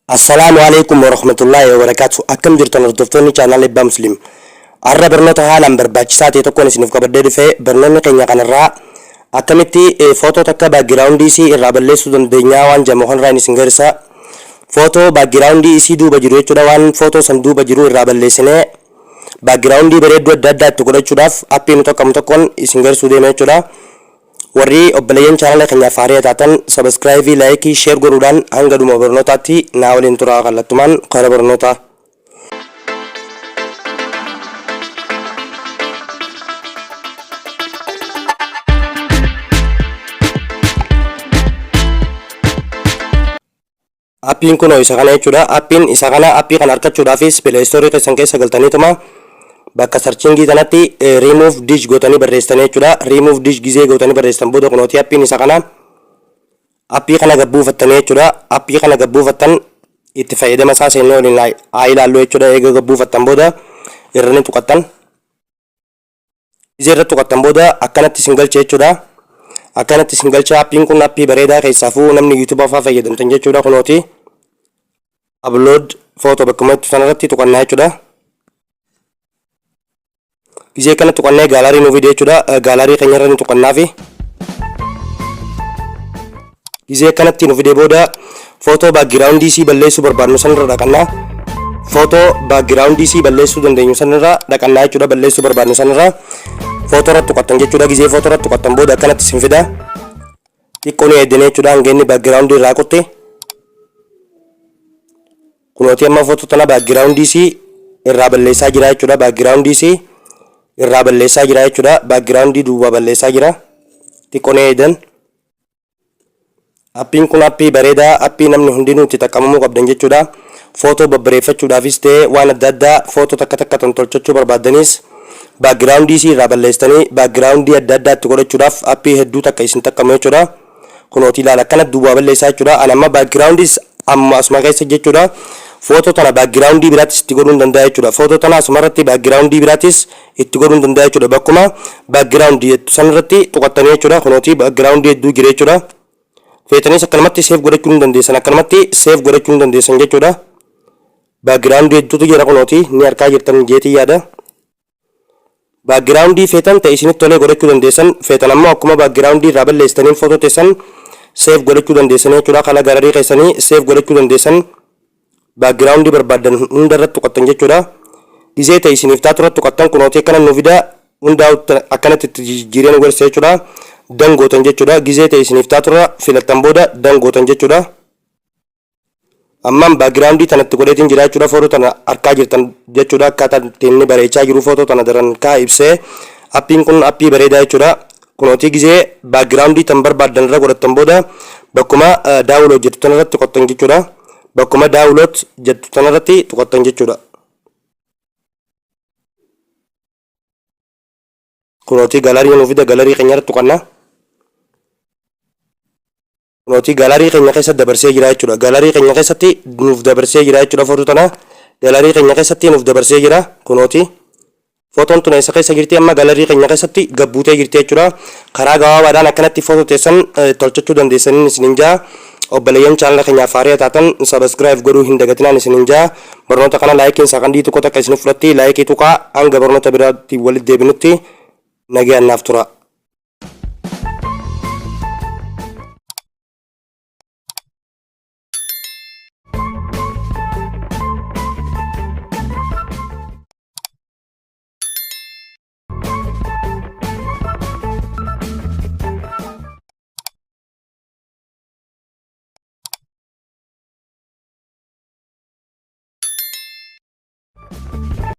Assalamualaikum warahmatullahi wabarakatuh. Akkam jirtan hordoftoonni chaanal Ebbaa Musliim. Har'a barnoota haalaan barbaachisaa ta'e tokkoon isiniif qabadee dhufe. Barnoonni keenya kanarraa akkamitti footoo takka baakgiraawundii isii irraa balleessuu dandeenya waan jedhamu kanarraa isin gargaara. Footoo baakgiraawundii isii duuba jiru jechuudha. Waan footoo san duuba jiru irraa balleessinee baakgiraawundii bareedduu adda addaa itti godhachuudhaaf appii nu tokko tokkoon isin gargaaruu deema jechuudha. Warri obboleeyyan chaanala keenyaaf haaraa taatan subscribe, like, share godhuudhaan hanga dhuma barnootaatti na waliin turaa kallattumaan karaa barnootaa. Appiin kun isa kana jechuudha. Appiin isa kana appii kan argachuudhaafis Play Store keessan keessa galtaniituma bakka searchingii kanatti remove dish gootanii barreessitanii jechuudha. Remove dish gizee gootanii barreessitan booda kunooti appiin isa kana appii kana gabbuufattanii jechuudha. Appii kana gabbuufattan itti fayyadama isaa seennee waliin haa ilaallu jechuudha. Eega gabbuufattan booda irrani tuqattan gizee irratti tuqattan booda akkanatti isin galcha jechuudha. Akkanatti isin galcha. Appiin kun appii bareedaa keessaafuu namni YouTube fa'aa fayyadamtan jechuudha. Kunooti upload photo bakkuma sanarratti tuqannaa jechuudha. Gizee kana tuqannee gaalarii nu video jechuudha. Gaalarii keenya irra ni tuqannaafi gizee kanatti nu video booda footoo baakgiraawundii isii balleessuu barbaadnu sanirra dhaqannaa. Footoo baakgiraawundii isii balleessuu dandeenyu sanirra dhaqannaa jechuudha. Balleessuu barbaadnu sanirra footoo irratti tuqattan jechuudha. Gizee footoo irratti tuqattan booda akkanatti isin fida. Xiqqoo ni eeddanii jechuudha hanga inni baakgiraawundii irraa kutte. Kunooti amma footoo tana baakgiraawundii isii irraa balleessaa jira jechuudha. Baakgiraawundii isii irraa balleessaa jira jechuudha. Baakgiraawundii duuba balleessaa jira. Xiqqoo ni eedan. Appiin kun appii bareedaa, appii namni hundinuu itti fayyadamuu qabdan jechuudha. Footoo babbareeffachuudhaafis ta'ee waan adda addaa footoo takka takkatan tolchachuu barbaaddanis baakgiraawundii isii irraa balleessitanii baakgiraawundii adda addaa itti godhachuudhaaf appii hedduu takka isin fayyadamu jechuudha. Kunooti ilaala akkana duuba balleessaa jechuudha. Ani amma baakgiraawundiis amma asuma keessa jechuudha. Footoo tana baakgiraawundii biraatis itti godhuu danda'a jechuudha. Footoo tana asumarratti baakgiraawundii biraatis itti godhuu danda'a jechuudha. Bakkuma baakgiraawundii jettu sanarratti tuqattanii jechuudha. Kunooti baakgiraawundii hedduu jira jechuudha. Feetanis akkanumatti save godhachuu ni dandeessan. Akkanumatti save godhachuu ni dandeessan jechuudha. Baakgiraawundii hedduutu jira kunooti ni argaa jirtan jeetii yaada. Baakgiraawundii feetan ta'e isinitti tolee godhachuu dandeessan. Feetan ammoo akkuma baakgiraawundii irraa balleessitaniin footoo teessan save godhachuu dandeessan jechuudha. Kala gararii keessanii save godhachuu dandeessan. Baakgiraawundii barbaadan hunda irratti tuqattan jechuudha. Gizee ta'e isiniif taatu irratti tuqattan kunooti akkana nu fida hundaa akkanatti itti jijjiiranii godhasa jechuudha. Dangootan jechuudha. Gizee ta'e isiniif taatu irra filattan booda dangootan jechuudha. Ammaan baakgiraawundii tanatti godheetiin jira jechuudha. Footoo tana argaa jirtan jechuudha. Akkaataa inni bareechaa jiru footoo tana daran kaa ibsee appiin kun appii bareedaa jechuudha. Kunooti gizee baakgiraawundii tan barbaadan irra godhattan booda bakkuma daawuloot jettu tanarratti tuqattan jechuudha. Bakkuma daawuloot jettu tanarratti tuqattan jechuudha. Kunooti gaalarii nu fida gaalarii keenya irratti tuqannaa. Kunooti gaalarii keenya keessatti dabarsee jira jechuudha. Gaalarii keenya keessatti nuuf dabarsee jira jechuudha. Footoo tana gaalarii keenya keessatti nuuf dabarsee jira. Kunooti footoon tun eessa keessa jirti amma gaalarii keenya keessatti gabbuutee jirti jechuudha. Karaa gabaabaadhaan akkanatti footoo teessan tolchachuu dandeessaniin isinin jaa. Obboleeyyan chaanala keenyaaf haaraa taatan subscribe godhuu hin dagatinaan isinin jaa. Barnoota kana laayikiin saaqandii tokko takka isin fudhatti laayikii tuqaa hanga barnoota biraatti walitti deebinutti nagaan naaf tura.